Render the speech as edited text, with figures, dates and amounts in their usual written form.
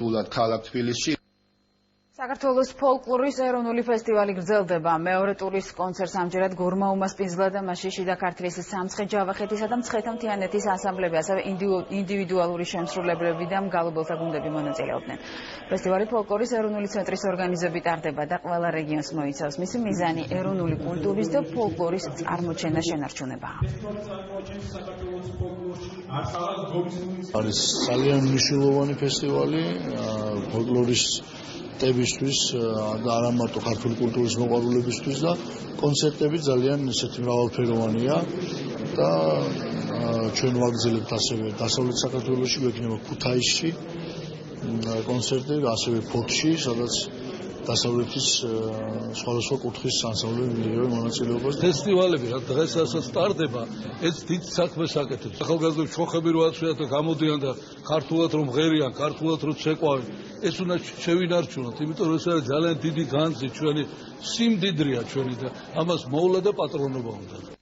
ტრადიციულად ქალაქ თბილისში. საქართველოს ფოლკლორის ეროვნული ფესტივალი გრძელდება. მეორე ტურის კონცერტს ამჯერად გორმაუმა სპინძლა და მასში შიდა ქართლის სამცხე ჯავახეთისა და მცხეთა-მთიანეთის ანსამბლები, ასევე ინდივიდუალური შემსრულებლები და მგალობელთა გუნდები მონაწილეობდნენ. ფესტივალი ფოლკლორის ეროვნული ცენტრის ორგანიზებით ტარდება და ყველა რეგიონს მოიცავს. მისი მიზანი ეროვნული კულტურის და ფოლკლორის წარმოჩენა შენარჩუნებაა. არის ძალიან მნიშვნელოვანი ფესტივალი ფოლკლორის ტებისთვის და არა მარტო ქართული კულტურის მოყვარულებისთვის და კონცერტები ძალიან ისეთი მრავალფეროვანია და ჩვენ ვაგრძელებთ ასევე დასავლეთ საქართველოში გვექნება ქუთაისში კონცერტი, ასევე ფოთში, სადაც დასავლეთის სხვადასხვა კუთხის ანსამბლები მიიღებენ მონაწილეობას. ფესტივალები რა დღეს ასაც ტარდება, ეს დიდ საქმეს აკეთებს. ახალგაზრდები შოხები რო აცვიათ და გამოდიან და ქართულად რომ ღერიან, ქართულად რომ ცეკვავენ, ეს უნდა შევინარჩუნოთ, იმიტომ რომ ეს არის ძალიან დიდი განძი ჩვენი სიმდიდრეა ჩვენი და ამას მოვლა და პატრონობა უნდა.